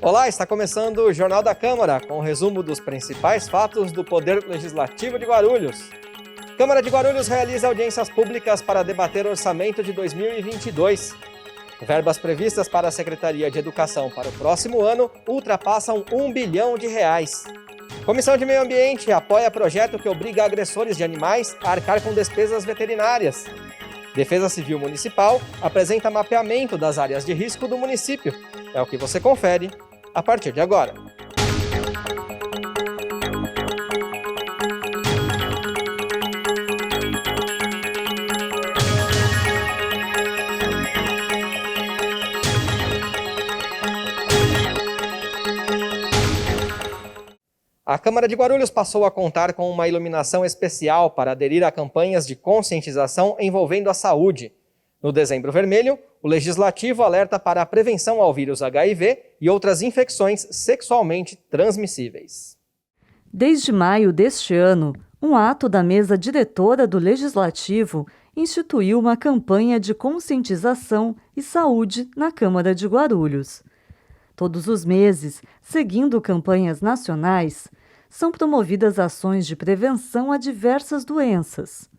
Olá, está começando o Jornal da Câmara, com o resumo dos principais fatos do Poder Legislativo de Guarulhos. Câmara de Guarulhos realiza audiências públicas para debater o orçamento de 2022. Verbas previstas para a Secretaria de Educação para o próximo ano ultrapassam R$1 bilhão. Comissão de Meio Ambiente apoia projeto que obriga agressores de animais a arcar com despesas veterinárias. Defesa Civil Municipal apresenta mapeamento das áreas de risco do município. É o que você confere a partir de agora. A Câmara de Guarulhos passou a contar com uma iluminação especial para aderir a campanhas de conscientização envolvendo a saúde. No Dezembro Vermelho, o Legislativo alerta para a prevenção ao vírus HIV e outras infecções sexualmente transmissíveis. Desde maio deste ano, um ato da mesa diretora do Legislativo instituiu uma campanha de conscientização e saúde na Câmara de Guarulhos. Todos os meses, seguindo campanhas nacionais, são promovidas ações de prevenção a diversas doenças.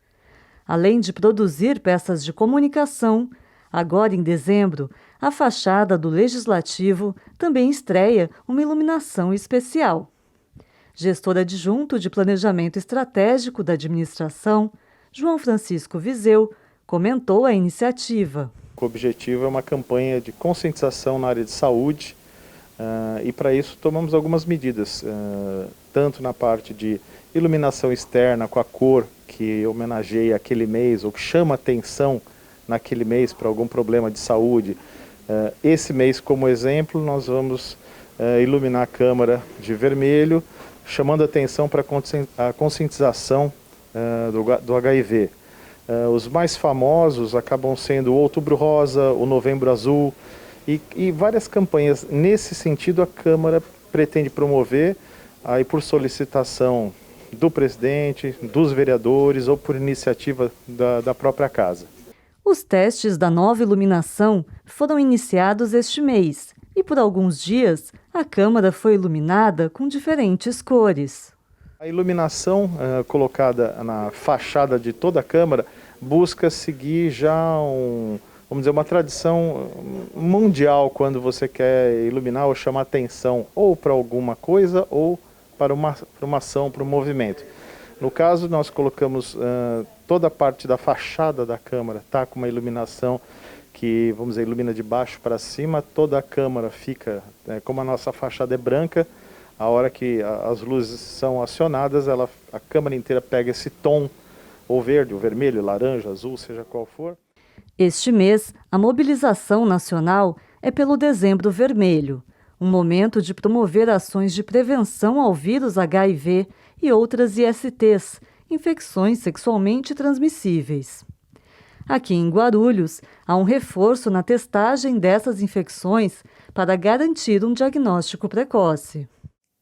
Além de produzir peças de comunicação, agora em dezembro, a fachada do Legislativo também estreia uma iluminação especial. Gestor adjunto de Planejamento Estratégico da Administração, João Francisco Viseu, comentou a iniciativa. O objetivo é uma campanha de conscientização na área de saúde e para isso tomamos algumas medidas, tanto na parte de iluminação externa com a cor que homenageia aquele mês ou que chama atenção naquele mês para algum problema de saúde. Esse mês, como exemplo, nós vamos iluminar a Câmara de vermelho, chamando atenção para a conscientização do HIV. Os mais famosos acabam sendo o Outubro Rosa, o Novembro Azul e várias campanhas. Nesse sentido, a Câmara pretende promover, aí por solicitação do presidente, dos vereadores ou por iniciativa da própria casa. Os testes da nova iluminação foram iniciados este mês e por alguns dias a Câmara foi iluminada com diferentes cores. A iluminação colocada na fachada de toda a Câmara busca seguir já vamos dizer, uma tradição mundial quando você quer iluminar ou chamar atenção ou para alguma coisa ou para uma ação, para um movimento. No caso, nós colocamos toda a parte da fachada da Câmara, tá, com uma iluminação que, vamos dizer, ilumina de baixo para cima, toda a Câmara fica, como a nossa fachada é branca, a hora que as luzes são acionadas, a Câmara inteira pega esse tom, ou verde, ou vermelho, laranja, azul, seja qual for. Este mês, a mobilização nacional é pelo Dezembro Vermelho, um momento de promover ações de prevenção ao vírus HIV e outras ISTs, infecções sexualmente transmissíveis. Aqui em Guarulhos, há um reforço na testagem dessas infecções para garantir um diagnóstico precoce.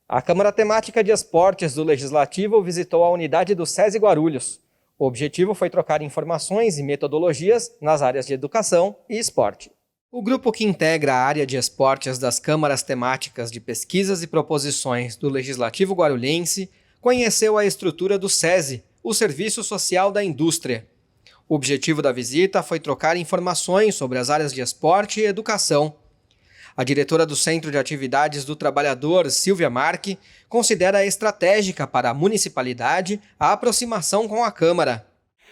A Câmara Temática de Esportes do Legislativo visitou a unidade do SESI Guarulhos. O objetivo foi trocar informações e metodologias nas áreas de educação e esporte. O grupo que integra a área de esportes das câmaras temáticas de pesquisas e proposições do Legislativo Guarulhense conheceu a estrutura do SESI, o Serviço Social da Indústria. O objetivo da visita foi trocar informações sobre as áreas de esporte e educação. A diretora do Centro de Atividades do Trabalhador, Silvia Marque, considera estratégica para a municipalidade a aproximação com a Câmara.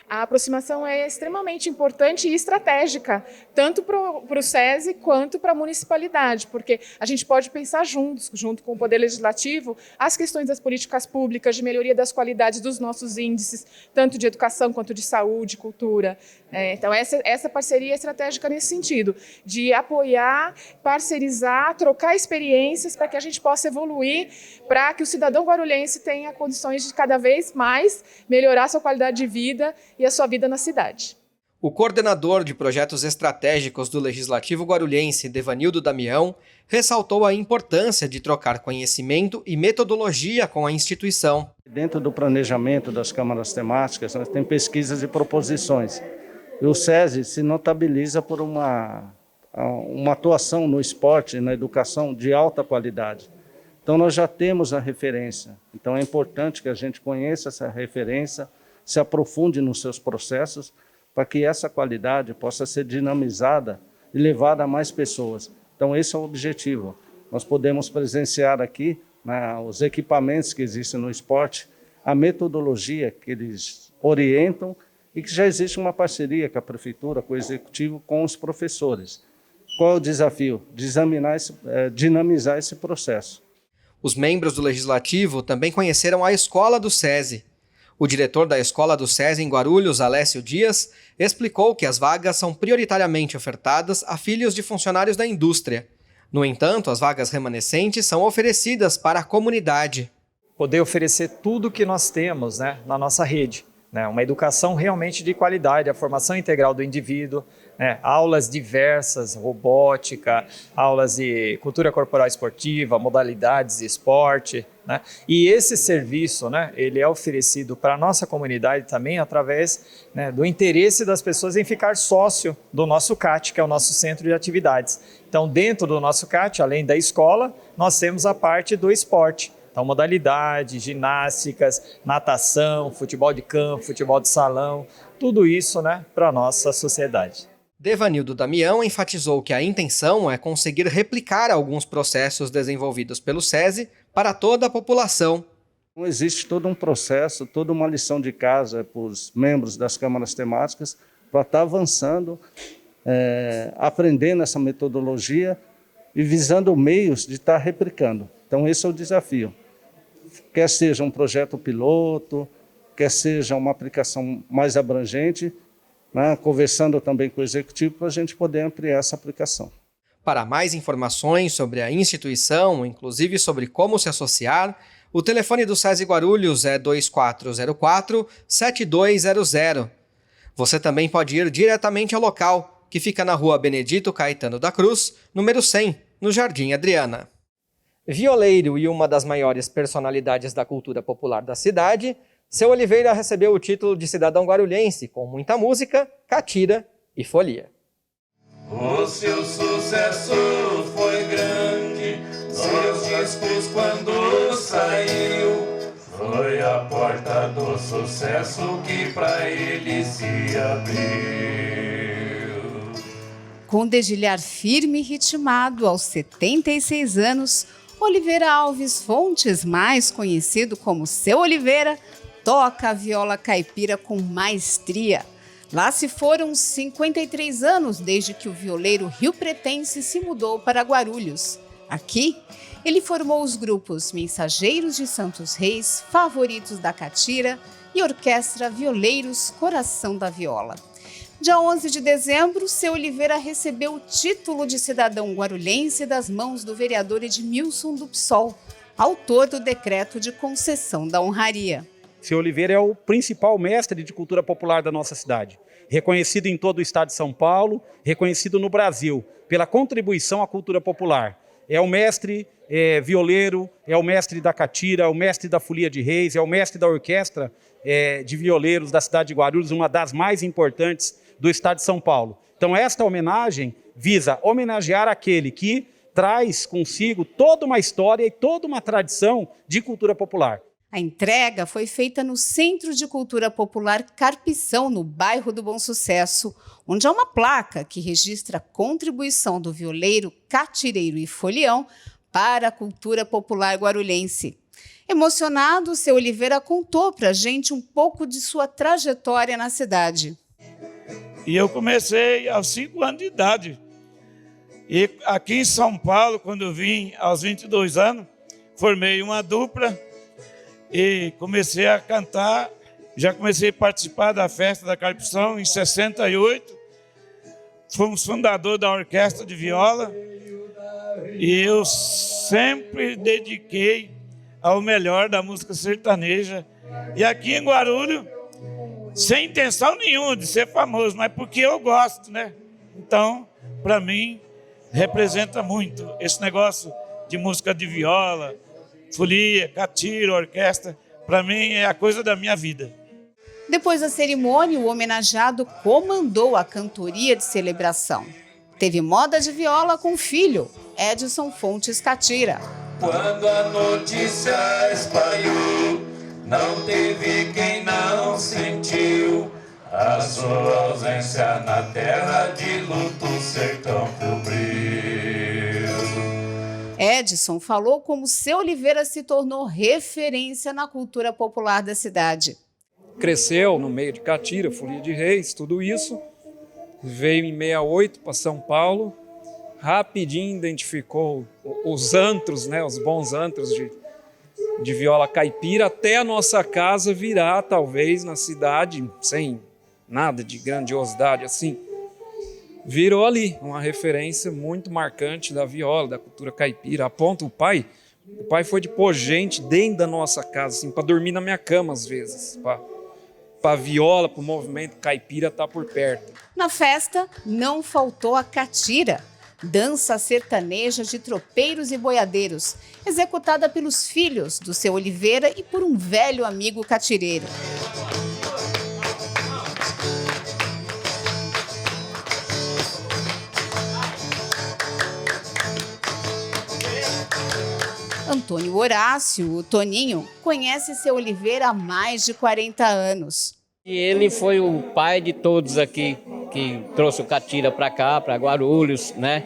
A aproximação é extremamente importante e estratégica, tanto para o SESI quanto para a municipalidade, porque a gente pode pensar junto com o Poder Legislativo, as questões das políticas públicas, de melhoria das qualidades dos nossos índices, tanto de educação quanto de saúde, cultura. Então, essa parceria é estratégica nesse sentido, de apoiar, parcerizar, trocar experiências para que a gente possa evoluir, para que o cidadão guarulhense tenha condições de cada vez mais melhorar sua qualidade de vida e a sua vida na cidade. O coordenador de projetos estratégicos do Legislativo Guarulhense, Devanildo Damião, ressaltou a importância de trocar conhecimento e metodologia com a instituição. Dentro do planejamento das câmaras temáticas, nós temos pesquisas e proposições. E o SESI se notabiliza por uma uma atuação no esporte, na educação de alta qualidade. Então, nós já temos a referência. Então, é importante que a gente conheça essa referência, se aprofunde nos seus processos, para que essa qualidade possa ser dinamizada e levada a mais pessoas. Então, esse é o objetivo. Nós podemos presenciar aqui, né, os equipamentos que existem no esporte, a metodologia que eles orientam e que já existe uma parceria com a prefeitura, com o executivo, com os professores. Qual é o desafio? Dinamizar esse processo. Os membros do Legislativo também conheceram a Escola do SESI. O diretor da Escola do SESI em Guarulhos, Alessio Dias, explicou que as vagas são prioritariamente ofertadas a filhos de funcionários da indústria. No entanto, as vagas remanescentes são oferecidas para a comunidade. Poder oferecer tudo que nós temos, né, na nossa rede. Uma educação realmente de qualidade, a formação integral do indivíduo, aulas diversas, robótica, aulas de cultura corporal esportiva, modalidades de esporte. E esse serviço, ele é oferecido para a nossa comunidade também através do interesse das pessoas em ficar sócio do nosso CAT, que é o nosso centro de atividades. Então, dentro do nosso CAT, além da escola, nós temos a parte do esporte. Então, modalidade, ginásticas, natação, futebol de campo, futebol de salão, tudo isso para a nossa sociedade. Devanildo Damião enfatizou que a intenção é conseguir replicar alguns processos desenvolvidos pelo SESI para toda a população. Existe todo um processo, toda uma lição de casa para os membros das câmaras temáticas para estar avançando, aprendendo essa metodologia e visando meios de estar replicando. Então, esse é o desafio. Quer seja um projeto piloto, quer seja uma aplicação mais abrangente, conversando também com o executivo para a gente poder ampliar essa aplicação. Para mais informações sobre a instituição, inclusive sobre como se associar, o telefone do SESI Guarulhos é 2404-7200. Você também pode ir diretamente ao local, que fica na rua Benedito Caetano da Cruz, número 100, no Jardim Adriana. Violeiro e uma das maiores personalidades da cultura popular da cidade, Seu Oliveira recebeu o título de cidadão guarulhense com muita música, catira e folia. O seu sucesso foi grande, seus discos quando saiu, foi a porta do sucesso que pra ele se abriu. Com dedilhar firme e ritmado aos 76 anos, Oliveira Alves Fontes, mais conhecido como Seu Oliveira, toca a viola caipira com maestria. Lá se foram 53 anos desde que o violeiro riopretense se mudou para Guarulhos. Aqui, ele formou os grupos Mensageiros de Santos Reis, Favoritos da Catira e Orquestra Violeiros Coração da Viola. Dia 11 de dezembro, Seu Oliveira recebeu o título de cidadão guarulhense das mãos do vereador Edmilson do PSOL, autor do decreto de concessão da honraria. Seu Oliveira é o principal mestre de cultura popular da nossa cidade, reconhecido em todo o estado de São Paulo, reconhecido no Brasil, pela contribuição à cultura popular. É o mestre violeiro, é o mestre da catira, é o mestre da folia de reis, é o mestre da orquestra de violeiros da cidade de Guarulhos, uma das mais importantes do estado de São Paulo. Então, esta homenagem visa homenagear aquele que traz consigo toda uma história e toda uma tradição de cultura popular. A entrega foi feita no Centro de Cultura Popular Carpição, no bairro do Bom Sucesso, onde há uma placa que registra a contribuição do violeiro, catireiro e folião para a cultura popular guarulhense. Emocionado, Seu Oliveira contou para a gente um pouco de sua trajetória na cidade. E eu comecei aos 5 anos de idade. E aqui em São Paulo, quando eu vim aos 22 anos, formei uma dupla e comecei a cantar. Já comecei a participar da festa da Carpição em 68. Fomos fundador da orquestra de viola e eu sempre dediquei ao melhor da música sertaneja. E aqui em Guarulhos, sem intenção nenhuma de ser famoso, mas porque eu gosto, né? Então, para mim, representa muito esse negócio de música de viola, folia, catira, orquestra. Para mim é a coisa da minha vida. Depois da cerimônia, o homenageado comandou a cantoria de celebração. Teve moda de viola com o filho, Edson Fontes Catira. Quando a notícia espalhou, não teve quem não sentiu a sua ausência na terra de luto, o sertão cobriu. Edson falou como seu Oliveira se tornou referência na cultura popular da cidade. Cresceu no meio de Catira, Folia de Reis, tudo isso. Veio em 68 para São Paulo, rapidinho identificou os antros, né, os bons antros de viola caipira, até a nossa casa virar, talvez, na cidade, sem nada de grandiosidade assim. Virou ali uma referência muito marcante da viola, da cultura caipira. A ponto, o pai foi de pôr gente dentro da nossa casa, assim, para dormir na minha cama às vezes, para a viola, para o movimento caipira estar por perto. Na festa, não faltou a catira, dança sertaneja de tropeiros e boiadeiros, executada pelos filhos do seu Oliveira e por um velho amigo catireiro. Antônio Horácio, o Toninho, conhece seu Oliveira há mais de 40 anos. E ele foi o pai de todos aqui, que trouxe o catira para cá, para Guarulhos, né?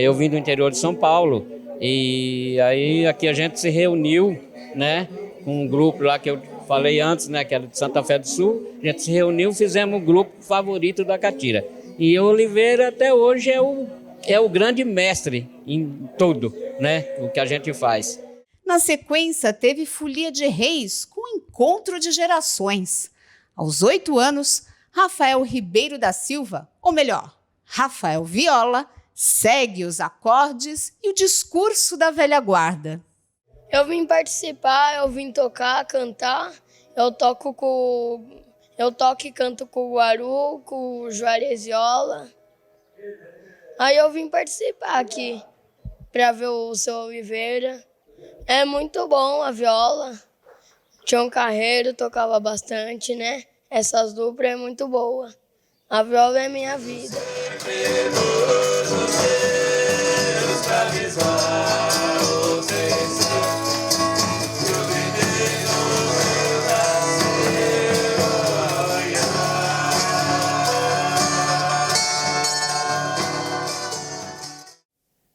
Eu vim do interior de São Paulo e aí aqui a gente se reuniu, né? Com um grupo lá que eu falei antes, né? Que era de Santa Fé do Sul. A gente se reuniu, fizemos o grupo favorito da catira. E o Oliveira até hoje é o grande mestre em tudo, né? O que a gente faz. Na sequência, teve Folia de Reis com encontro de gerações. Aos 8 anos, Rafael Ribeiro da Silva, ou melhor, Rafael Viola, segue os acordes e o discurso da velha guarda. Eu vim participar, eu vim tocar, cantar. Eu toco e canto com o Guaru, com o Juarez Viola. Aí eu vim participar aqui para ver o seu Oliveira. É muito bom a viola. Tião Carreiro tocava bastante, né? Essas duplas é muito boa. A viola é minha vida.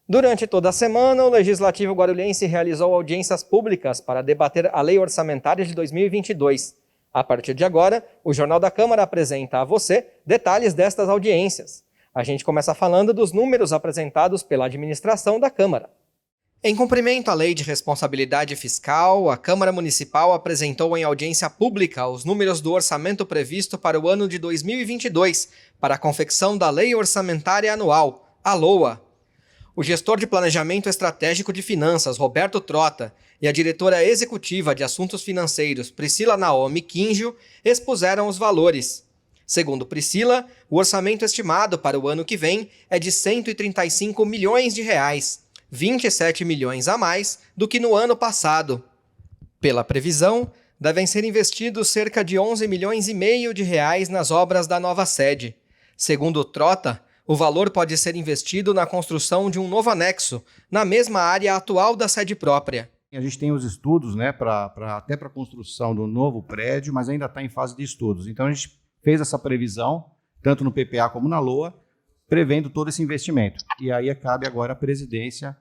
Durante toda a semana, o Legislativo Guarulhense realizou audiências públicas para debater a Lei Orçamentária de 2022. A partir de agora, o Jornal da Câmara apresenta a você detalhes destas audiências. A gente começa falando dos números apresentados pela administração da Câmara. Em cumprimento à Lei de Responsabilidade Fiscal, a Câmara Municipal apresentou em audiência pública os números do orçamento previsto para o ano de 2022, para a confecção da Lei Orçamentária Anual, a LOA. O gestor de Planejamento Estratégico de Finanças, Roberto Trota, e a diretora executiva de Assuntos Financeiros, Priscila Naomi Quingio, expuseram os valores. Segundo Priscila, o orçamento estimado para o ano que vem é de R$ 135 milhões, 27 milhões a mais do que no ano passado. Pela previsão, devem ser investidos cerca de 11 milhões e meio de reais nas obras da nova sede. Segundo Trota, o valor pode ser investido na construção de um novo anexo, na mesma área atual da sede própria. A gente tem os estudos, né, até para a construção do novo prédio, mas ainda está em fase de estudos. Então a gente fez essa previsão, tanto no PPA como na LOA, prevendo todo esse investimento. E aí cabe agora à presidência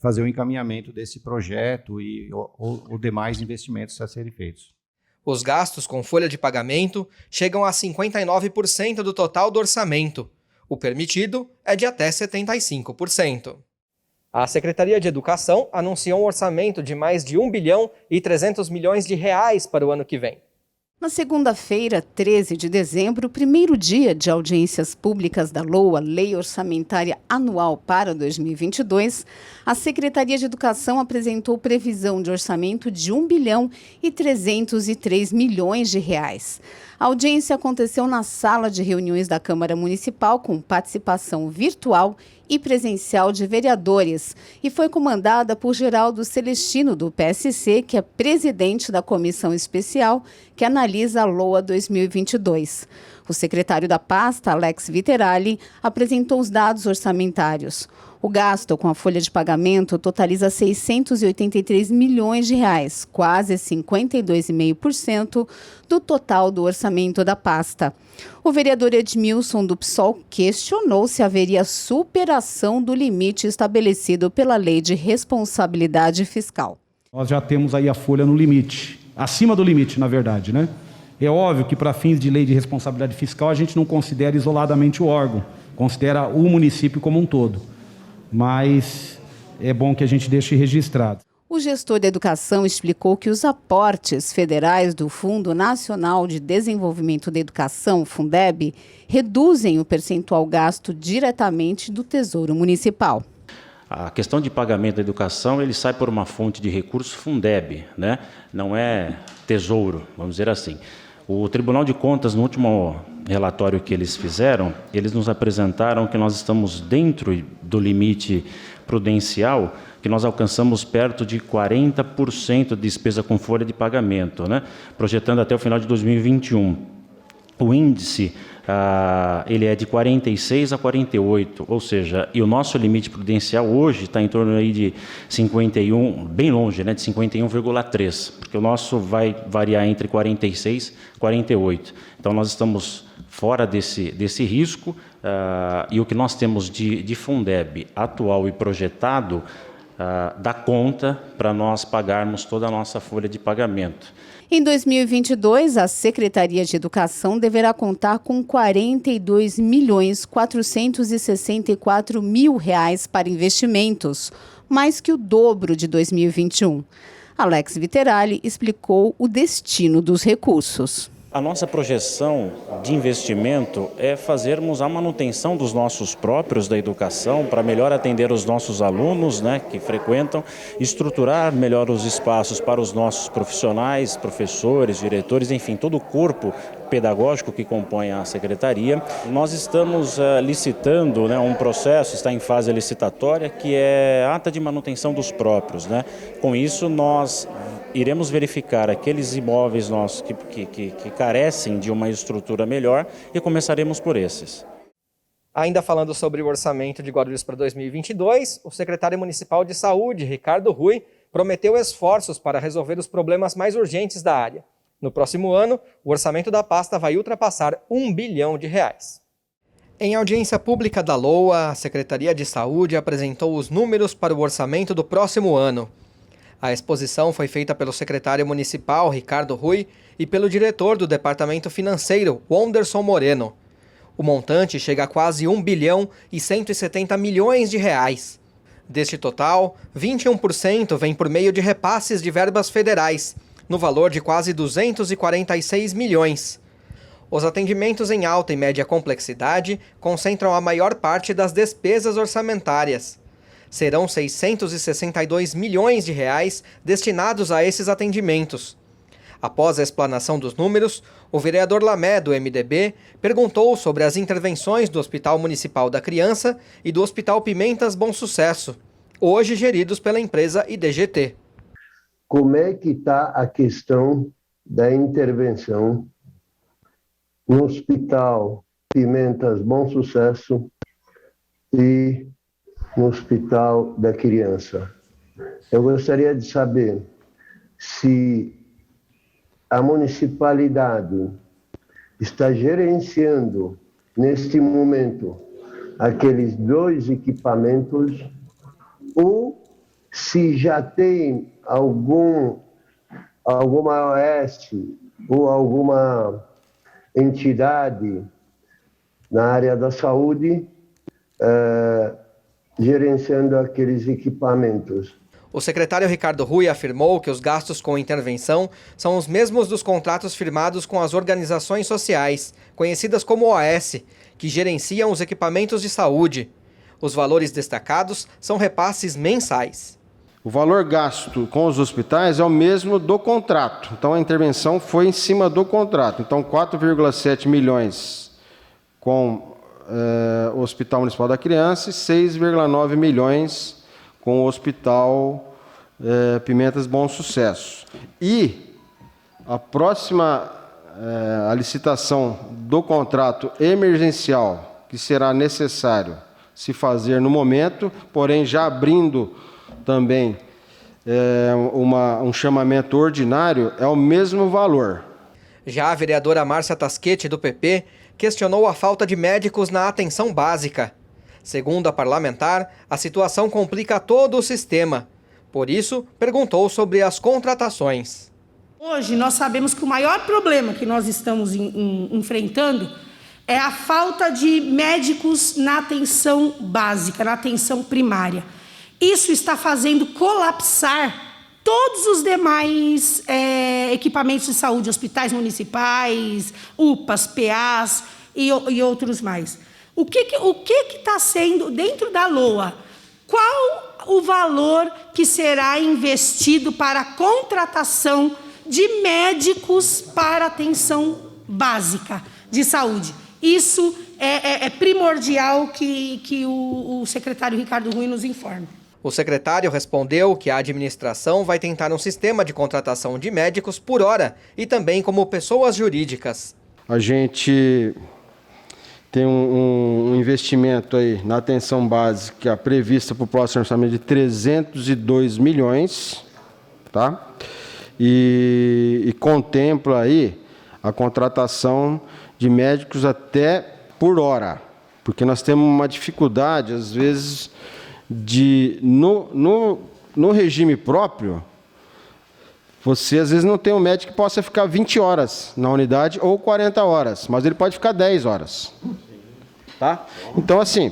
fazer o encaminhamento desse projeto e os demais investimentos a serem feitos. Os gastos com folha de pagamento chegam a 59% do total do orçamento. O permitido é de até 75%. A Secretaria de Educação anunciou um orçamento de mais de 1 bilhão e 300 milhões de reais para o ano que vem. Na segunda-feira, 13 de dezembro, primeiro dia de audiências públicas da LOA, Lei Orçamentária Anual para 2022, a Secretaria de Educação apresentou previsão de orçamento de 1 bilhão e 303 milhões de reais. A audiência aconteceu na sala de reuniões da Câmara Municipal, com participação virtual e presencial de vereadores, e foi comandada por Geraldo Celestino, do PSC, que é presidente da Comissão Especial que analisa a LOA 2022. O secretário da pasta, Alex Viterali, apresentou os dados orçamentários. O gasto com a folha de pagamento totaliza 683 milhões de reais, quase 52,5% do total do orçamento da pasta. O vereador Edmilson do PSOL questionou se haveria superação do limite estabelecido pela Lei de Responsabilidade Fiscal. Nós já temos aí a folha no limite, acima do limite, na verdade, né? É óbvio que para fins de lei de responsabilidade fiscal a gente não considera isoladamente o órgão, considera o município como um todo. Mas é bom que a gente deixe registrado. O gestor da educação explicou que os aportes federais do Fundo Nacional de Desenvolvimento da Educação, Fundeb, reduzem o percentual gasto diretamente do Tesouro Municipal. A questão de pagamento da educação, ele sai por uma fonte de recurso Fundeb, né? Não é tesouro, vamos dizer assim. O Tribunal de Contas, no último relatório que eles fizeram, eles nos apresentaram que nós estamos dentro do limite prudencial, que nós alcançamos perto de 40% de despesa com folha de pagamento, né? Projetando até o final de 2021. O índice, ele é de 46 a 48, ou seja, e o nosso limite prudencial hoje está em torno aí de 51, bem longe, né, de 51,3, porque o nosso vai variar entre 46 e 48. Então, nós estamos fora desse risco, e o que nós temos de Fundeb atual e projetado dá conta para nós pagarmos toda a nossa folha de pagamento. Em 2022, a Secretaria de Educação deverá contar com R$ 42.464.000 para investimentos, mais que o dobro de 2021. Alex Viterali explicou o destino dos recursos. A nossa projeção de investimento é fazermos a manutenção dos nossos próprios da educação para melhor atender os nossos alunos, né, que frequentam, estruturar melhor os espaços para os nossos profissionais, professores, diretores, enfim, todo o corpo pedagógico que compõe a secretaria. Nós estamos licitando, né, um processo, está em fase licitatória, que é ata de manutenção dos próprios, né? Com isso, nós iremos verificar aqueles imóveis nossos que carecem de uma estrutura melhor e começaremos por esses. Ainda falando sobre o orçamento de Guarulhos para 2022, o secretário municipal de saúde, Ricardo Rui, prometeu esforços para resolver os problemas mais urgentes da área. No próximo ano, o orçamento da pasta vai ultrapassar R$1 bilhão. Em audiência pública da LOA, a Secretaria de Saúde apresentou os números para o orçamento do próximo ano. A exposição foi feita pelo secretário municipal, Ricardo Rui, e pelo diretor do Departamento Financeiro, Wanderson Moreno. O montante chega a quase R$1 bilhão e 170 milhões de reais. Deste total, 21% vem por meio de repasses de verbas federais, no valor de quase 246 milhões. Os atendimentos em alta e média complexidade concentram a maior parte das despesas orçamentárias. Serão 662 milhões de reais destinados a esses atendimentos. Após a explanação dos números, o vereador Lamé, do MDB, perguntou sobre as intervenções do Hospital Municipal da Criança e do Hospital Pimentas Bom Sucesso, hoje geridos pela empresa IDGT. Como é que está a questão da intervenção no Hospital Pimentas Bom Sucesso e no Hospital da Criança? Eu gostaria de saber se a municipalidade está gerenciando, neste momento, aqueles dois equipamentos, ou se já tem alguma OS ou alguma entidade na área da saúde gerenciando aqueles equipamentos. O secretário Ricardo Rui afirmou que os gastos com intervenção são os mesmos dos contratos firmados com as organizações sociais, conhecidas como OAS, que gerenciam os equipamentos de saúde. Os valores destacados são repasses mensais. O valor gasto com os hospitais é o mesmo do contrato. Então, a intervenção foi em cima do contrato. Então, 4,7 milhões com o Hospital Municipal da Criança e 6,9 milhões com o Hospital Pimentas Bom Sucesso. E a próxima a licitação do contrato emergencial que será necessário se fazer no momento, porém já abrindo também um chamamento ordinário, é o mesmo valor. Já a vereadora Márcia Tasquete, do PP, questionou a falta de médicos na atenção básica. Segundo a parlamentar, a situação complica todo o sistema. Por isso, perguntou sobre as contratações. Hoje, nós sabemos que o maior problema que nós estamos enfrentando é a falta de médicos na atenção básica, na atenção primária. Isso está fazendo colapsar todos os demais equipamentos de saúde, hospitais municipais, UPAs, PAs e outros mais. O que está sendo dentro da LOA? Qual o valor que será investido para a contratação de médicos para atenção básica de saúde? Isso é primordial que o secretário Ricardo Rui nos informe. O secretário respondeu que a administração vai tentar um sistema de contratação de médicos por hora e também como pessoas jurídicas. A gente tem um investimento aí na atenção básica prevista para o próximo orçamento de 302 milhões, tá? E contempla aí a contratação de médicos até por hora, porque nós temos uma dificuldade, às vezes, no regime próprio, você às vezes não tem um médico que possa ficar 20 horas na unidade ou 40 horas, mas ele pode ficar 10 horas. Tá? Então, assim,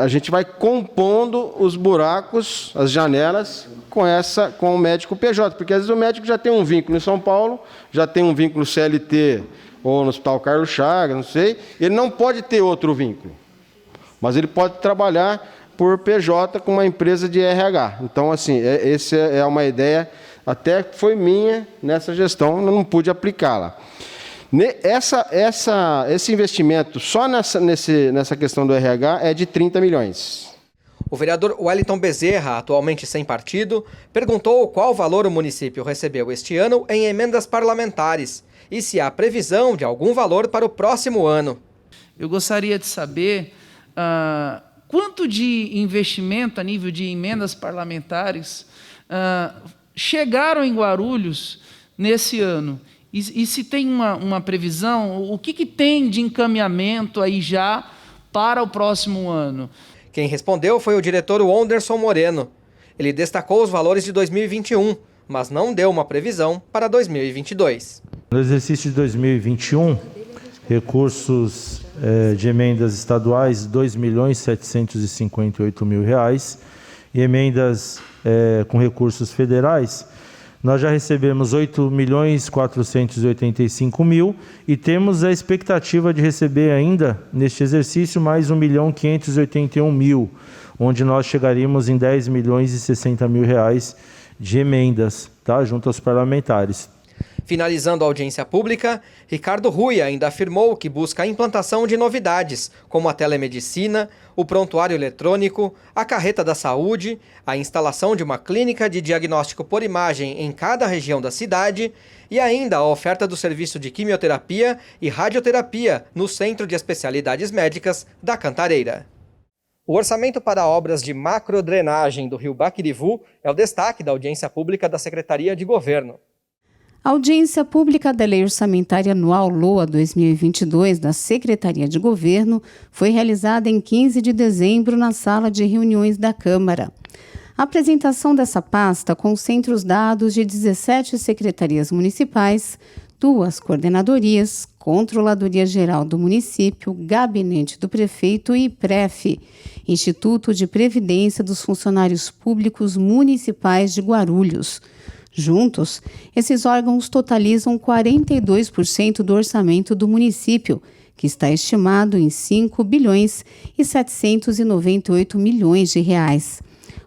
a gente vai compondo os buracos, as janelas, com o médico PJ, porque às vezes o médico já tem um vínculo em São Paulo, já tem um vínculo CLT ou no Hospital Carlos Chagas, não sei, ele não pode ter outro vínculo, mas ele pode trabalhar por PJ com uma empresa de RH. Então, assim, essa é uma ideia, até foi minha nessa gestão, eu não pude aplicá-la. Esse investimento só nessa questão do RH é de 30 milhões. O vereador Wellington Bezerra, atualmente sem partido, perguntou qual valor o município recebeu este ano em emendas parlamentares e se há previsão de algum valor para o próximo ano. Eu gostaria de saber quanto de investimento a nível de emendas parlamentares chegaram em Guarulhos nesse ano. E se tem uma previsão, o que tem de encaminhamento aí já para o próximo ano? Quem respondeu foi o diretor Wonderson Moreno. Ele destacou os valores de 2021, mas não deu uma previsão para 2022. No exercício de 2021, recursos de emendas estaduais, R$ 2.758.000, e emendas com recursos federais, nós já recebemos R$ 8.485.000 e temos a expectativa de receber ainda, neste exercício, mais R$ 1.581.000, onde nós chegaríamos em R$ 10.060.000 de emendas, tá, junto aos parlamentares. Finalizando a audiência pública, Ricardo Rui ainda afirmou que busca a implantação de novidades, como a telemedicina, o prontuário eletrônico, a carreta da saúde, a instalação de uma clínica de diagnóstico por imagem em cada região da cidade e ainda a oferta do serviço de quimioterapia e radioterapia no Centro de Especialidades Médicas da Cantareira. O orçamento para obras de macrodrenagem do rio Baquirivu é o destaque da audiência pública da Secretaria de Governo. A audiência pública da Lei Orçamentária Anual LOA 2022 da Secretaria de Governo foi realizada em 15 de dezembro na sala de reuniões da Câmara. A apresentação dessa pasta concentra os dados de 17 secretarias municipais, 2 coordenadorias, Controladoria Geral do Município, Gabinete do Prefeito e IPREF, Instituto de Previdência dos Funcionários Públicos Municipais de Guarulhos. Juntos, esses órgãos totalizam 42% do orçamento do município, que está estimado em R$ 5.798.000.000.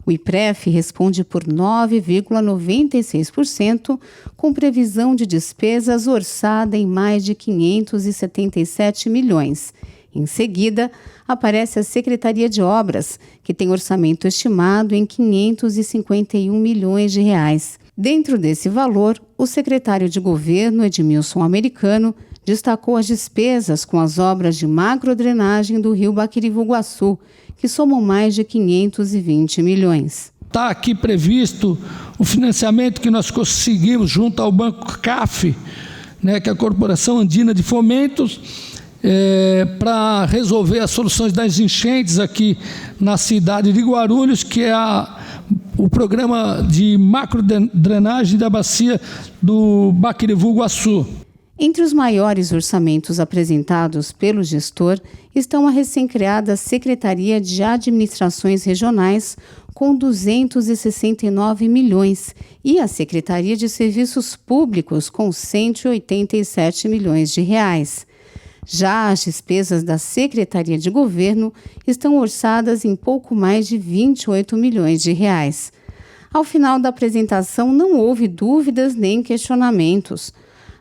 O IPREF responde por 9,96%, com previsão de despesas orçada em mais de 577 milhões. Em seguida, aparece a Secretaria de Obras, que tem orçamento estimado em R$ 551 milhões. Dentro desse valor, o secretário de Governo, Edmilson Americano, destacou as despesas com as obras de macrodrenagem do rio Baquirivuguaçu, que somam mais de 520 milhões. Está aqui previsto o financiamento que nós conseguimos junto ao Banco CAF, que é a Corporação Andina de Fomentos, para resolver as soluções das enchentes aqui na cidade de Guarulhos, que é o programa de macrodrenagem da bacia do Baquirivuguaçu. Entre os maiores orçamentos apresentados pelo gestor estão a recém-criada Secretaria de Administrações Regionais, com 269 milhões, e a Secretaria de Serviços Públicos, com 187 milhões de reais. Já as despesas da Secretaria de Governo estão orçadas em pouco mais de 28 milhões de reais. Ao final da apresentação, não houve dúvidas nem questionamentos.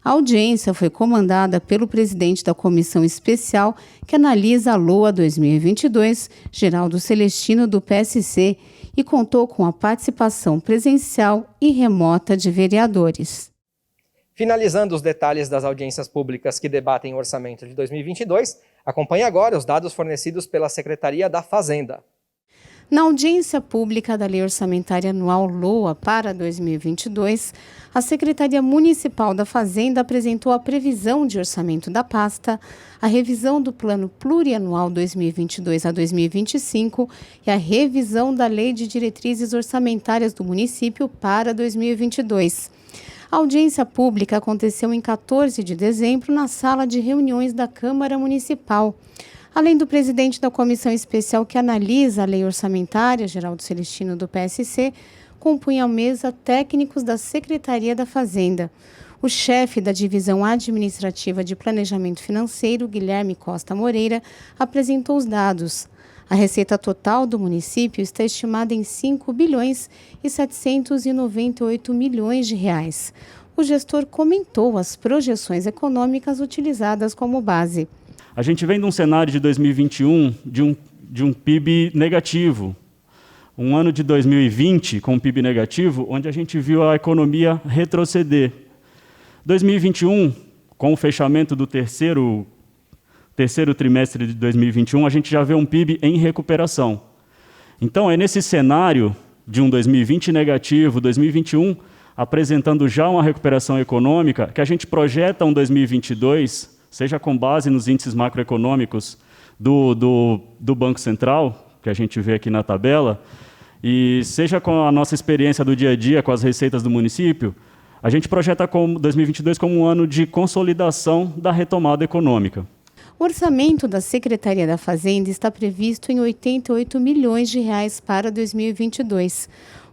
A audiência foi comandada pelo presidente da Comissão Especial que analisa a LOA 2022, Geraldo Celestino, do PSC, e contou com a participação presencial e remota de vereadores. Finalizando os detalhes das audiências públicas que debatem o orçamento de 2022, acompanhe agora os dados fornecidos pela Secretaria da Fazenda. Na audiência pública da Lei Orçamentária Anual LOA para 2022, a Secretaria Municipal da Fazenda apresentou a previsão de orçamento da pasta, a revisão do Plano Plurianual 2022 a 2025 e a revisão da Lei de Diretrizes Orçamentárias do município para 2022. A audiência pública aconteceu em 14 de dezembro na sala de reuniões da Câmara Municipal. Além do presidente da Comissão Especial que analisa a Lei Orçamentária, Geraldo Celestino, do PSC, compunha a mesa técnicos da Secretaria da Fazenda. O chefe da Divisão Administrativa de Planejamento Financeiro, Guilherme Costa Moreira, apresentou os dados. A receita total do município está estimada em 5 bilhões e 798 milhões de reais. O gestor comentou as projeções econômicas utilizadas como base. A gente vem de um cenário de 2021 de um PIB negativo. Um ano de 2020 com um PIB negativo, onde a gente viu a economia retroceder. 2021, com o fechamento do terceiro trimestre de 2021, a gente já vê um PIB em recuperação. Então, é nesse cenário de um 2020 negativo, 2021, apresentando já uma recuperação econômica, que a gente projeta um 2022, seja com base nos índices macroeconômicos do Banco Central, que a gente vê aqui na tabela, e seja com a nossa experiência do dia a dia, com as receitas do município, a gente projeta 2022 como um ano de consolidação da retomada econômica. O orçamento da Secretaria da Fazenda está previsto em 88 milhões de reais para 2022.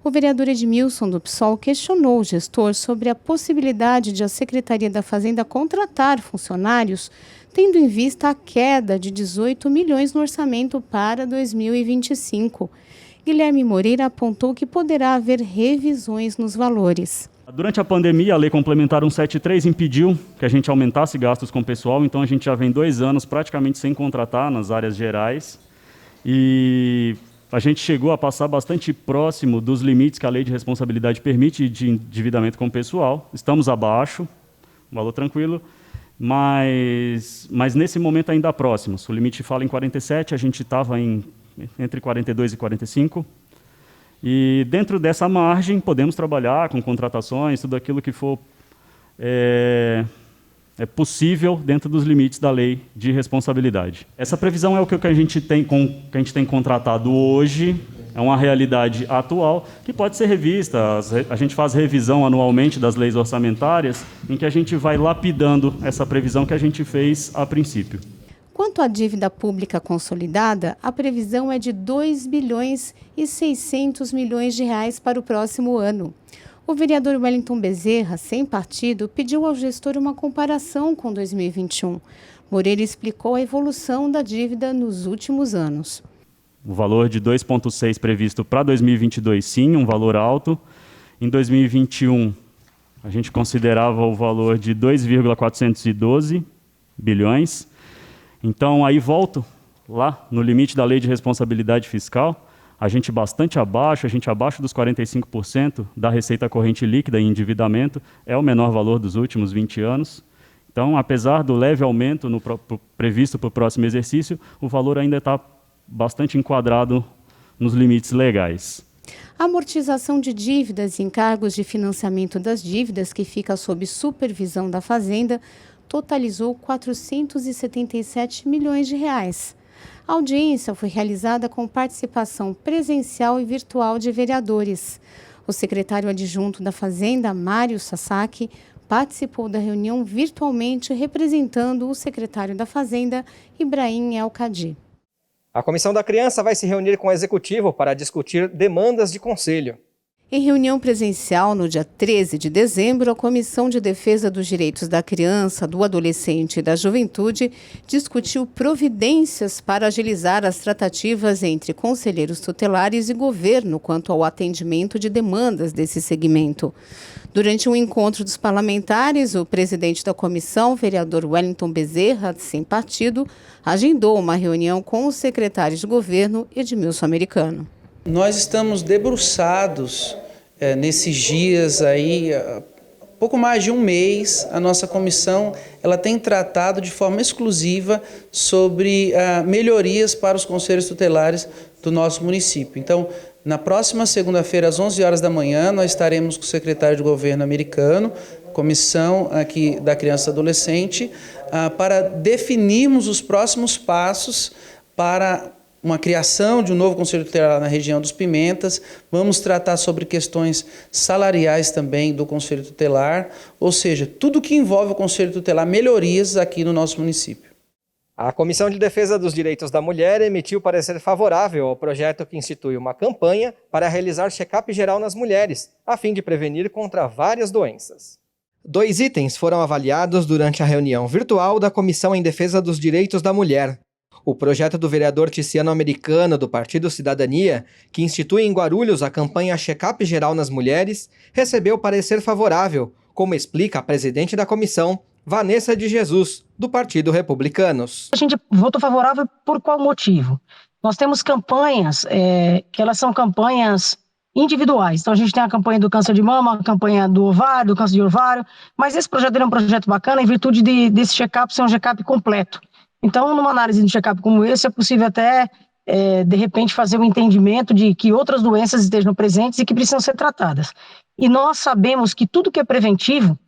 O vereador Edmilson, do PSOL, questionou o gestor sobre a possibilidade de a Secretaria da Fazenda contratar funcionários, tendo em vista a queda de 18 milhões no orçamento para 2025. Guilherme Moreira apontou que poderá haver revisões nos valores. Durante a pandemia, a Lei Complementar 173 impediu que a gente aumentasse gastos com o pessoal, então a gente já vem 2 anos praticamente sem contratar nas áreas gerais. E a gente chegou a passar bastante próximo dos limites que a Lei de Responsabilidade permite de endividamento com o pessoal. Estamos abaixo, um valor tranquilo, mas nesse momento ainda próximos. O limite fala em 47, a gente estava entre 42 e 45. E dentro dessa margem podemos trabalhar com contratações, tudo aquilo que for possível dentro dos limites da lei de responsabilidade. Essa previsão é o que a gente tem contratado hoje, é uma realidade atual que pode ser revista. A gente faz revisão anualmente das leis orçamentárias, em que a gente vai lapidando essa previsão que a gente fez a princípio. Quanto à dívida pública consolidada, a previsão é de 2 bilhões e 600 milhões de reais para o próximo ano. O vereador Wellington Bezerra, sem partido, pediu ao gestor uma comparação com 2021. Moreira explicou a evolução da dívida nos últimos anos. O valor de 2,6 previsto para 2022, sim, um valor alto. Em 2021, a gente considerava o valor de 2,412 bilhões. Então, aí volto lá no limite da Lei de Responsabilidade Fiscal. a gente abaixo dos 45% da receita corrente líquida em endividamento, é o menor valor dos últimos 20 anos. Então, apesar do leve aumento previsto para o próximo exercício, o valor ainda está bastante enquadrado nos limites legais. A amortização de dívidas e encargos de financiamento das dívidas, que fica sob supervisão da Fazenda, totalizou 477 milhões de reais. A audiência foi realizada com participação presencial e virtual de vereadores. O secretário adjunto da Fazenda, Mário Sasaki, participou da reunião virtualmente representando o secretário da Fazenda, Ibrahim El Kadi. A Comissão da Criança vai se reunir com o Executivo para discutir demandas de conselho. Em reunião presencial, no dia 13 de dezembro, a Comissão de Defesa dos Direitos da Criança, do Adolescente e da Juventude discutiu providências para agilizar as tratativas entre conselheiros tutelares e governo quanto ao atendimento de demandas desse segmento. Durante um encontro dos parlamentares, o presidente da comissão, vereador Wellington Bezerra, sem partido, agendou uma reunião com o secretário de governo, Edmilson Americano. Nós estamos debruçados nesses dias aí, pouco mais de um mês, a nossa comissão ela tem tratado de forma exclusiva sobre melhorias para os conselhos tutelares do nosso município. Então, na próxima segunda-feira, às 11 horas da manhã, nós estaremos com o secretário de governo americano, comissão aqui da criança e adolescente, para definirmos os próximos passos para uma criação de um novo Conselho Tutelar na região dos Pimentas. Vamos tratar sobre questões salariais também do Conselho Tutelar, ou seja, tudo que envolve o Conselho Tutelar, melhorias aqui no nosso município. A Comissão de Defesa dos Direitos da Mulher emitiu parecer favorável ao projeto que institui uma campanha para realizar check-up geral nas mulheres, a fim de prevenir contra várias doenças. 2 itens foram avaliados durante a reunião virtual da Comissão em Defesa dos Direitos da Mulher. O projeto do vereador Tiziano Americano, do Partido Cidadania, que institui em Guarulhos a campanha Check-up Geral nas Mulheres, recebeu parecer favorável, como explica a presidente da comissão, Vanessa de Jesus, do Partido Republicanos. A gente votou favorável por qual motivo? Nós temos campanhas que elas são campanhas individuais. Então a gente tem a campanha do câncer de mama, a campanha do ovário, do câncer de ovário, mas esse projeto é um projeto bacana em virtude desse check-up ser um check-up completo. Então, numa análise de um check-up como esse, é possível até, de repente, fazer um entendimento de que outras doenças estejam presentes e que precisam ser tratadas. E nós sabemos que tudo que é preventivo,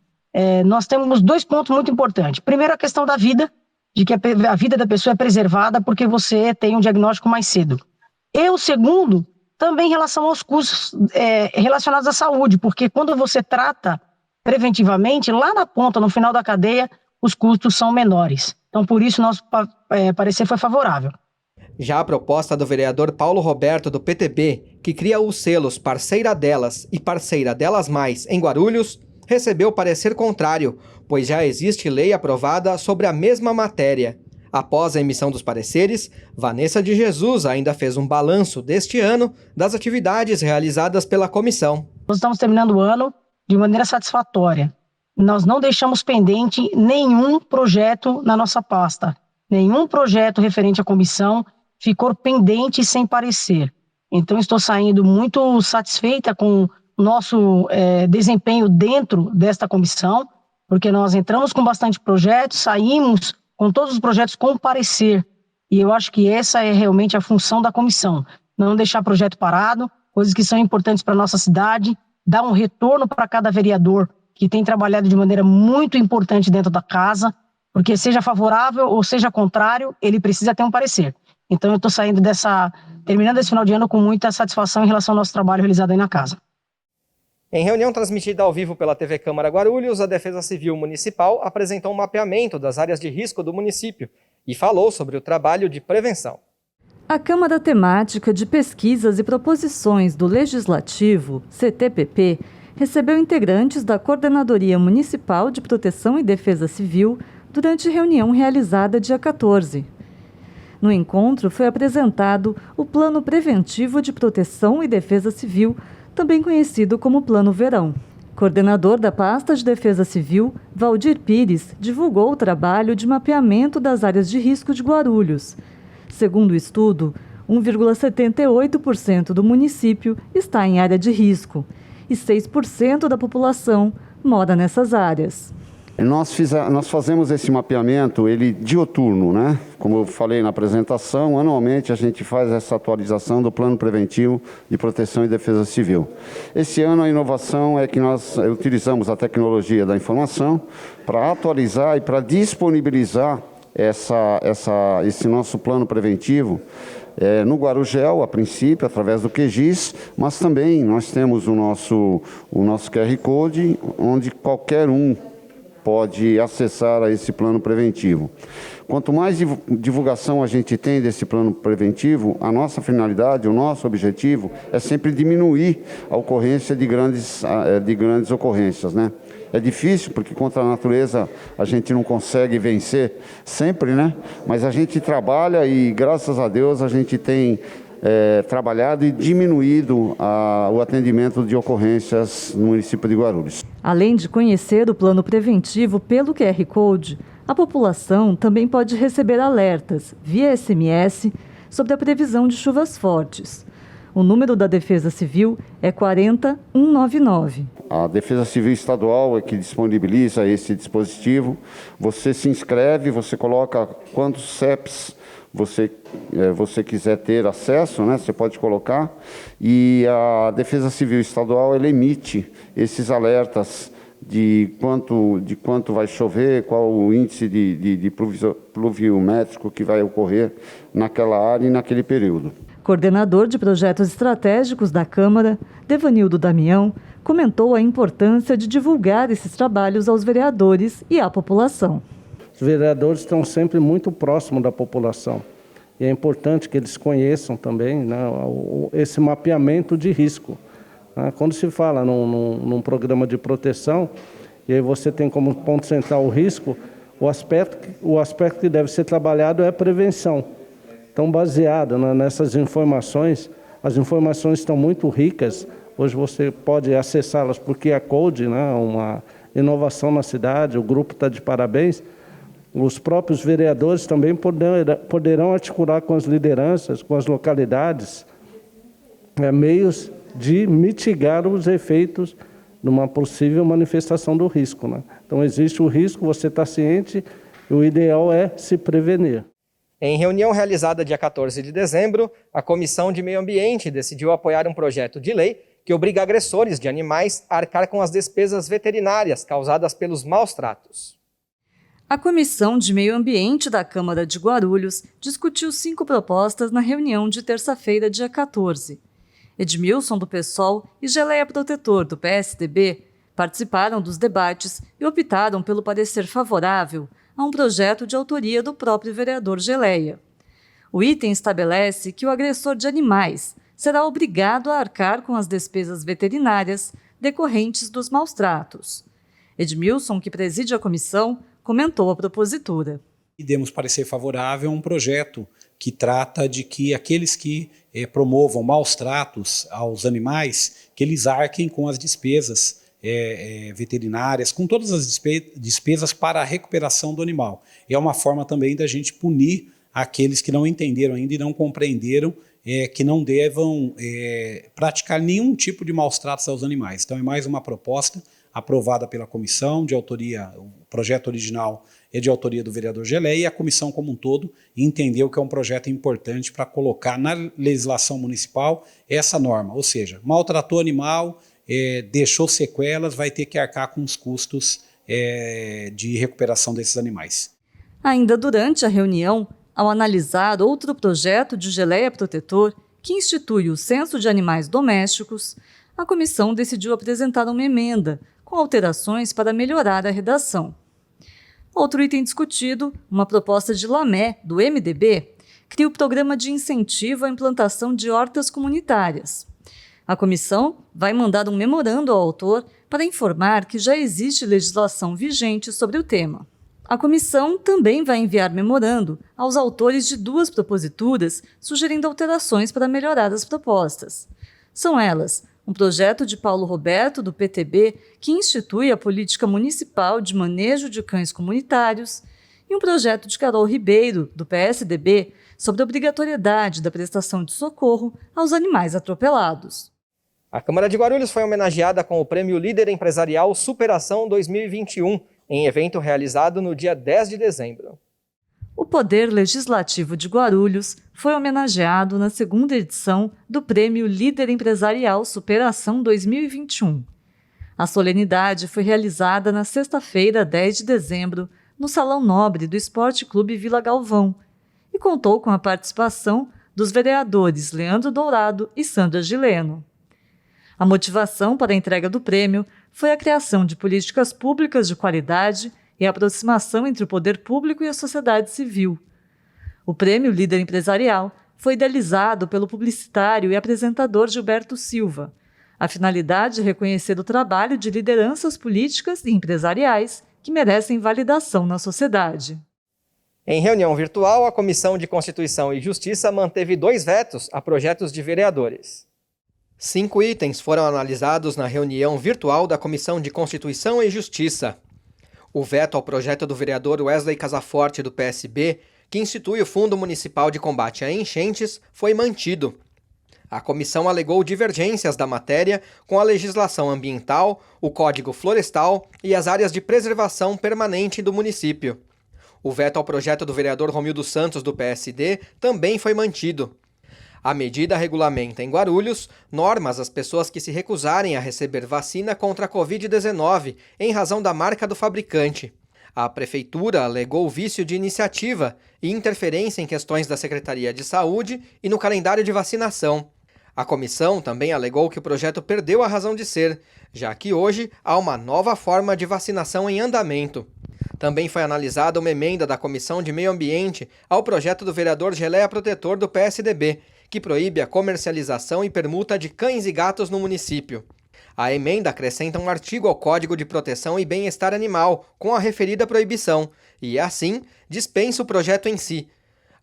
nós temos 2 pontos muito importantes. Primeiro, a questão da vida, de que a vida da pessoa é preservada porque você tem um diagnóstico mais cedo. E o segundo, também em relação aos custos relacionados à saúde, porque quando você trata preventivamente, lá na ponta, no final da cadeia, os custos são menores. Então, por isso, nosso parecer foi favorável. Já a proposta do vereador Paulo Roberto, do PTB, que cria os selos Parceira Delas e Parceira Delas Mais em Guarulhos, recebeu parecer contrário, pois já existe lei aprovada sobre a mesma matéria. Após a emissão dos pareceres, Vanessa de Jesus ainda fez um balanço deste ano das atividades realizadas pela comissão. Nós estamos terminando o ano de maneira satisfatória. Nós não deixamos pendente nenhum projeto na nossa pasta. Nenhum projeto referente à comissão ficou pendente sem parecer. Então, estou saindo muito satisfeita com o nosso desempenho dentro desta comissão, porque nós entramos com bastante projetos, saímos com todos os projetos com parecer. E eu acho que essa é realmente a função da comissão. Não deixar projeto parado, coisas que são importantes para a nossa cidade, dar um retorno para cada vereador que tem trabalhado de maneira muito importante dentro da casa, porque seja favorável ou seja contrário, ele precisa ter um parecer. Então eu estou terminando esse final de ano com muita satisfação em relação ao nosso trabalho realizado aí na casa. Em reunião transmitida ao vivo pela TV Câmara Guarulhos, a Defesa Civil Municipal apresentou um mapeamento das áreas de risco do município e falou sobre o trabalho de prevenção. A Câmara Temática de Pesquisas e Proposições do Legislativo, CTPP, recebeu integrantes da Coordenadoria Municipal de Proteção e Defesa Civil durante reunião realizada dia 14. No encontro foi apresentado o Plano Preventivo de Proteção e Defesa Civil, também conhecido como Plano Verão. Coordenador da pasta de Defesa Civil, Valdir Pires, divulgou o trabalho de mapeamento das áreas de risco de Guarulhos. Segundo o estudo, 1,78% do município está em área de risco e 6% da população mora nessas áreas. Nós fazemos esse mapeamento dioturno, né? Como eu falei na apresentação, anualmente a gente faz essa atualização do Plano Preventivo de Proteção e Defesa Civil. Esse ano a inovação é que nós utilizamos a tecnologia da informação para atualizar e para disponibilizar esse nosso plano preventivo no Guarugel, a princípio, através do QGIS, mas também nós temos o nosso QR Code, onde qualquer um pode acessar a esse plano preventivo. Quanto mais divulgação a gente tem desse plano preventivo, a nossa finalidade, o nosso objetivo é sempre diminuir a ocorrência de grandes ocorrências, né? É difícil, porque contra a natureza a gente não consegue vencer sempre, né? Mas a gente trabalha e, graças a Deus, a gente tem trabalhado e diminuído o atendimento de ocorrências no município de Guarulhos. Além de conhecer o plano preventivo pelo QR Code, a população também pode receber alertas via SMS sobre a previsão de chuvas fortes. O número da Defesa Civil é 40199. A Defesa Civil Estadual é que disponibiliza esse dispositivo. Você se inscreve, você coloca quantos CEPs você quiser ter acesso, né? Você pode colocar. E a Defesa Civil Estadual ela emite esses alertas de quanto vai chover, qual o índice de pluviométrico que vai ocorrer naquela área e naquele período. Coordenador de projetos estratégicos da Câmara, Devanildo Damião, comentou a importância de divulgar esses trabalhos aos vereadores e à população. Os vereadores estão sempre muito próximos da população e é importante que eles conheçam também, né, esse mapeamento de risco. Quando se fala num programa de proteção, e aí você tem como ponto central o risco, o aspecto que deve ser trabalhado é a prevenção. Então, baseado nessas informações, as informações estão muito ricas. Hoje você pode acessá-las por QR Code, né, uma inovação na cidade, o grupo está de parabéns. Os próprios vereadores também poderão articular com as lideranças, com as localidades, meios de mitigar os efeitos de uma possível manifestação do risco, né? Então, existe o risco, você está ciente, e o ideal é se prevenir. Em reunião realizada dia 14 de dezembro, a Comissão de Meio Ambiente decidiu apoiar um projeto de lei que obriga agressores de animais a arcar com as despesas veterinárias causadas pelos maus tratos. A Comissão de Meio Ambiente da Câmara de Guarulhos discutiu 5 propostas na reunião de terça-feira, dia 14. Edmilson, do PSOL, e Geleia Protetor, do PSDB, participaram dos debates e optaram pelo parecer favorável a um projeto de autoria do próprio vereador Geleia. O item estabelece que o agressor de animais será obrigado a arcar com as despesas veterinárias decorrentes dos maus tratos. Edmilson, que preside a comissão, comentou a propositura. E demos parecer favorável a um projeto que trata de que aqueles que promovam maus tratos aos animais, que eles arquem com as despesas veterinárias, com todas as despesas para a recuperação do animal. É uma forma também da gente punir aqueles que não entenderam ainda e não compreenderam que não devam praticar nenhum tipo de maus tratos aos animais. Então é mais uma proposta aprovada pela comissão, de autoria, o projeto original é de autoria do vereador Geleia, e a comissão como um todo entendeu que é um projeto importante para colocar na legislação municipal essa norma, ou seja, maltratou animal, deixou sequelas, vai ter que arcar com os custos de recuperação desses animais. Ainda durante a reunião, ao analisar outro projeto de Geleia Protetor, que institui o Censo de Animais Domésticos, a comissão decidiu apresentar uma emenda com alterações para melhorar a redação. Outro item discutido, uma proposta de Lamé, do MDB, cria o Programa de Incentivo à Implantação de Hortas Comunitárias. A comissão vai mandar um memorando ao autor para informar que já existe legislação vigente sobre o tema. A comissão também vai enviar memorando aos autores de 2 proposituras sugerindo alterações para melhorar as propostas. São elas um projeto de Paulo Roberto, do PTB, que institui a política municipal de manejo de cães comunitários, e um projeto de Carol Ribeiro, do PSDB, sobre a obrigatoriedade da prestação de socorro aos animais atropelados. A Câmara de Guarulhos foi homenageada com o Prêmio Líder Empresarial Superação 2021, em evento realizado no dia 10 de dezembro. O Poder Legislativo de Guarulhos foi homenageado na segunda edição do Prêmio Líder Empresarial Superação 2021. A solenidade foi realizada na sexta-feira, 10 de dezembro, no Salão Nobre do Esporte Clube Vila Galvão, e contou com a participação dos vereadores Leandro Dourado e Sandra Gileno. A motivação para a entrega do prêmio foi a criação de políticas públicas de qualidade e a aproximação entre o poder público e a sociedade civil. O Prêmio Líder Empresarial foi idealizado pelo publicitário e apresentador Gilberto Silva. A finalidade é reconhecer o trabalho de lideranças políticas e empresariais que merecem validação na sociedade. Em reunião virtual, a Comissão de Constituição e Justiça manteve 2 vetos a projetos de vereadores. 5 itens foram analisados na reunião virtual da Comissão de Constituição e Justiça. O veto ao projeto do vereador Wesley Casaforte, do PSB, que institui o Fundo Municipal de Combate a Enchentes, foi mantido. A comissão alegou divergências da matéria com a legislação ambiental, o Código Florestal e as áreas de preservação permanente do município. O veto ao projeto do vereador Romildo Santos, do PSD, também foi mantido. A medida regulamenta em Guarulhos normas às pessoas que se recusarem a receber vacina contra a Covid-19 em razão da marca do fabricante. A Prefeitura alegou vício de iniciativa e interferência em questões da Secretaria de Saúde e no calendário de vacinação. A comissão também alegou que o projeto perdeu a razão de ser, já que hoje há uma nova forma de vacinação em andamento. Também foi analisada uma emenda da Comissão de Meio Ambiente ao projeto do vereador Geleia Protetor, do PSDB, que proíbe a comercialização e permuta de cães e gatos no município. A emenda acrescenta um artigo ao Código de Proteção e Bem-Estar Animal com a referida proibição e, assim, dispensa o projeto em si.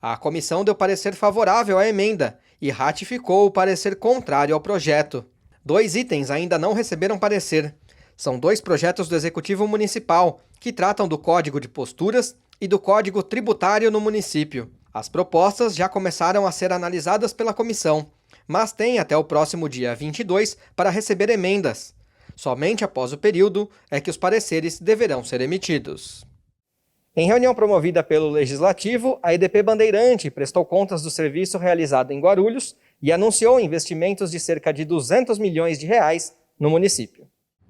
A comissão deu parecer favorável à emenda e ratificou o parecer contrário ao projeto. 2 itens ainda não receberam parecer. São 2 projetos do Executivo Municipal, que tratam do Código de Posturas e do Código Tributário no município. As propostas já começaram a ser analisadas pela comissão, mas tem até o próximo dia 22 para receber emendas. Somente após o período é que os pareceres deverão ser emitidos. Em reunião promovida pelo Legislativo, a EDP Bandeirante prestou contas do serviço realizado em Guarulhos e anunciou investimentos de cerca de R$200 milhões no município.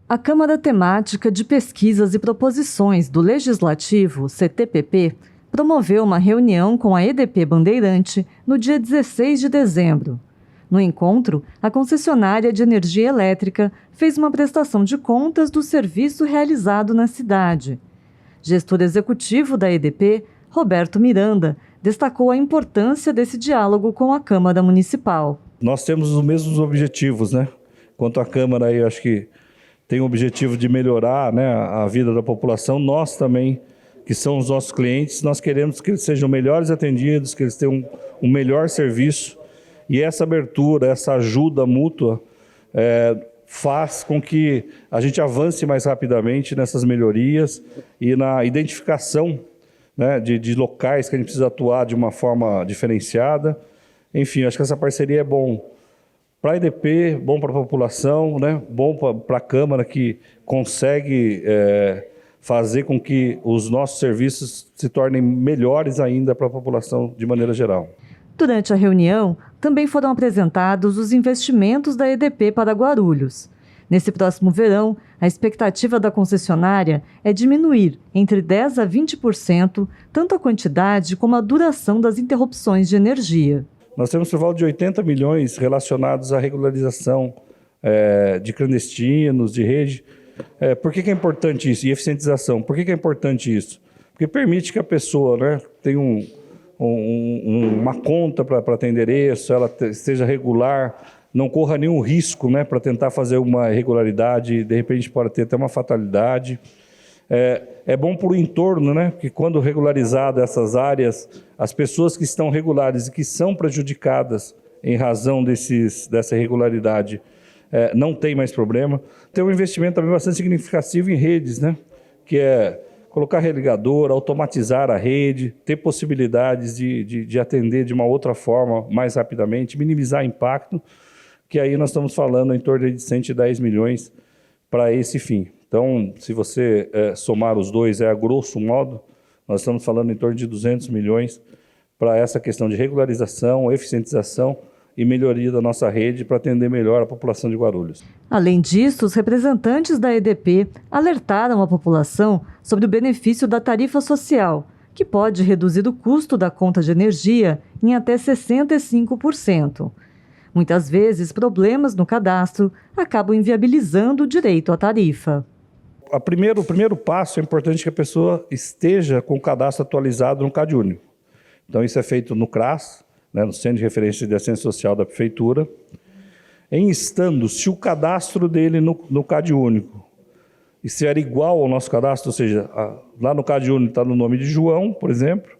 A Câmara Temática de Pesquisas e Proposições do Legislativo, CTPP, promoveu uma reunião com a EDP Bandeirante no dia 16 de dezembro. No encontro, a concessionária de energia elétrica fez uma prestação de contas do serviço realizado na cidade. Gestor executivo da EDP, Roberto Miranda, destacou a importância desse diálogo com a Câmara Municipal. Nós temos os mesmos objetivos, né? Quanto à Câmara, eu acho que tem o objetivo de melhorar, né, a vida da população. Nós também, que são os nossos clientes, nós queremos que eles sejam melhores atendidos, que eles tenham um melhor serviço. E essa abertura, essa ajuda mútua faz com que a gente avance mais rapidamente nessas melhorias e na identificação, né, de locais que a gente precisa atuar de uma forma diferenciada. Enfim, acho que essa parceria é bom para a EDP, bom para a população, né, bom para a Câmara, que consegue fazer com que os nossos serviços se tornem melhores ainda para a população de maneira geral. Durante a reunião, também foram apresentados os investimentos da EDP para Guarulhos. Nesse próximo verão, a expectativa da concessionária é diminuir entre 10% a 20% tanto a quantidade como a duração das interrupções de energia. Nós temos por volta de 80 milhões relacionados à regularização de clandestinos, de rede. Por que é importante isso? E eficientização. Por que é importante isso? Porque permite que a pessoa, né, tenha uma conta para ter endereço, ela esteja regular, não corra nenhum risco, né, para tentar fazer uma irregularidade, de repente pode ter até uma fatalidade. É bom para o entorno, né, porque quando regularizado essas áreas, as pessoas que estão regulares e que são prejudicadas em razão dessa irregularidade não tem mais problema. Tem um investimento também bastante significativo em redes, né, que colocar religador, automatizar a rede, ter possibilidades de atender de uma outra forma mais rapidamente, minimizar impacto, que aí nós estamos falando em torno de 110 milhões para esse fim. Então, se você somar os dois, a grosso modo, nós estamos falando em torno de 200 milhões para essa questão de regularização, eficientização e melhoria da nossa rede para atender melhor a população de Guarulhos. Além disso, os representantes da EDP alertaram a população sobre o benefício da tarifa social, que pode reduzir o custo da conta de energia em até 65%. Muitas vezes, problemas no cadastro acabam inviabilizando o direito à tarifa. O primeiro passo é importante que a pessoa esteja com o cadastro atualizado no CadÚnico. Então, isso é feito no CRAS, no Centro de Referência de Assistência Social da Prefeitura. Em estando, se o cadastro dele no CadÚnico estiver igual ao nosso cadastro, ou seja, lá no CadÚnico está no nome de João, por exemplo,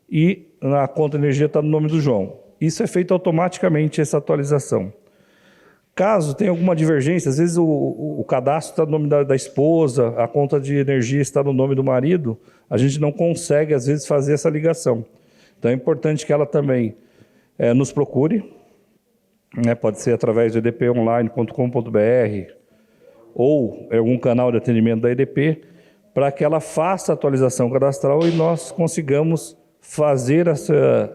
e na conta de energia está no nome do João. Isso é feito automaticamente, essa atualização. Caso tenha alguma divergência, às vezes o cadastro está no nome da esposa, a conta de energia está no nome do marido, a gente não consegue, às vezes, fazer essa ligação. Então, é importante que ela também nos procure, pode ser através do edponline.com.br ou algum canal de atendimento da EDP, para que ela faça a atualização cadastral e nós consigamos fazer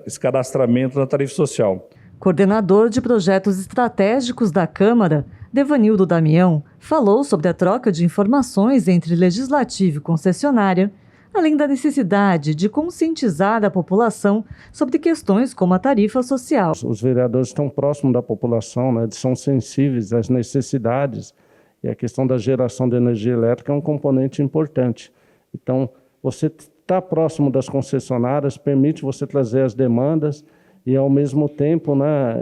esse cadastramento na tarifa social. Coordenador de projetos estratégicos da Câmara, Devanildo Damião, falou sobre a troca de informações entre legislativo e concessionária, além da necessidade de conscientizar a população sobre questões como a tarifa social. Os vereadores estão próximos da população, são sensíveis às necessidades, e a questão da geração de energia elétrica é um componente importante. Então, você estar próximo das concessionárias permite você trazer as demandas e, ao mesmo tempo,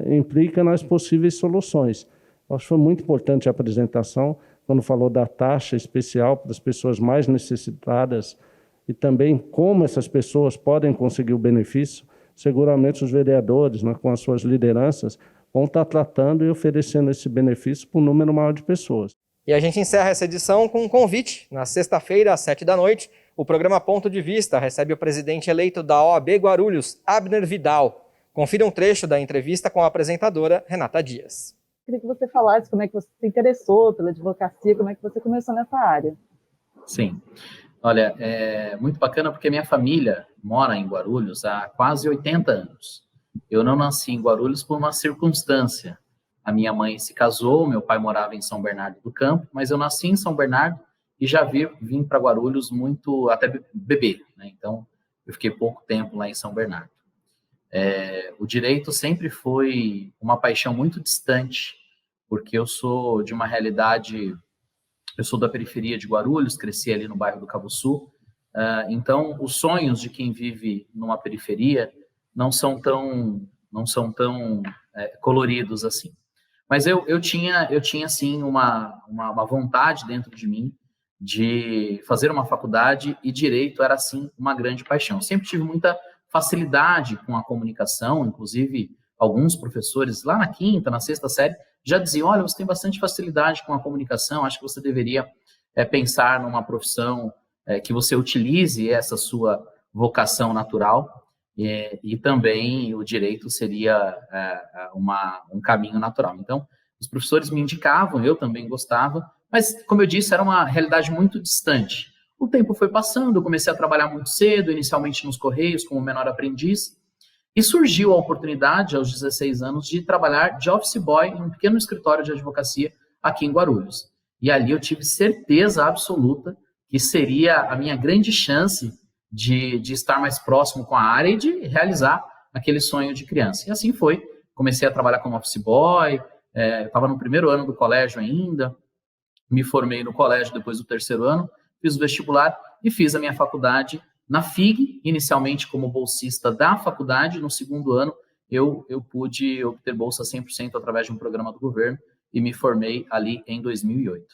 implica nas possíveis soluções. Acho que foi muito importante a apresentação, quando falou da taxa especial para as pessoas mais necessitadas e também como essas pessoas podem conseguir o benefício. Seguramente os vereadores, com as suas lideranças, vão estar tratando e oferecendo esse benefício para um número maior de pessoas. E a gente encerra essa edição com um convite. Na sexta-feira, às 7h, o programa Ponto de Vista recebe o presidente eleito da OAB Guarulhos, Abner Vidal. Confira um trecho da entrevista com a apresentadora Renata Dias. Queria que você falasse como é que você se interessou pela advocacia, como é que você começou nessa área. Sim. Olha, é muito bacana porque minha família mora em Guarulhos há quase 80 anos. Eu não nasci em Guarulhos por uma circunstância. A minha mãe se casou, meu pai morava em São Bernardo do Campo, mas eu nasci em São Bernardo e já vim para Guarulhos muito, até bebê, Então, eu fiquei pouco tempo lá em São Bernardo. O direito sempre foi uma paixão muito distante, porque eu sou de uma realidade, eu sou da periferia de Guarulhos, cresci ali no bairro do Cabo Sul, então os sonhos de quem vive numa periferia não são tão coloridos assim. Mas eu tinha sim uma vontade dentro de mim de fazer uma faculdade, e direito era assim uma grande paixão. Eu sempre tive muita facilidade com a comunicação, inclusive alguns professores lá na quinta, na sexta série já diziam: olha, você tem bastante facilidade com a comunicação, acho que você deveria pensar numa profissão que você utilize essa sua vocação natural, e também o direito seria um caminho natural. Então, os professores me indicavam, eu também gostava, mas, como eu disse, era uma realidade muito distante. O tempo foi passando, eu comecei a trabalhar muito cedo, inicialmente nos Correios, como menor aprendiz, e surgiu a oportunidade, aos 16 anos, de trabalhar de office boy em um pequeno escritório de advocacia aqui em Guarulhos. E ali eu tive certeza absoluta que seria a minha grande chance de estar mais próximo com a área e de realizar aquele sonho de criança. E assim foi. Comecei a trabalhar como office boy, estava no primeiro ano do colégio ainda, me formei no colégio depois do terceiro ano, fiz o vestibular e fiz a minha faculdade na FIG, inicialmente como bolsista da faculdade. No segundo ano, eu pude obter bolsa 100% através de um programa do governo e me formei ali em 2008.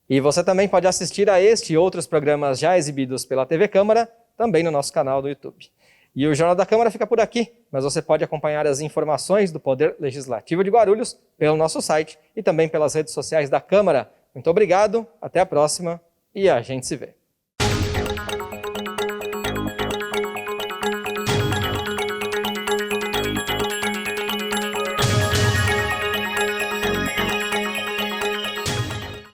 E você também pode assistir a este e outros programas já exibidos pela TV Câmara, também no nosso canal do YouTube. E o Jornal da Câmara fica por aqui, mas você pode acompanhar as informações do Poder Legislativo de Guarulhos pelo nosso site e também pelas redes sociais da Câmara. Muito obrigado, até a próxima e a gente se vê.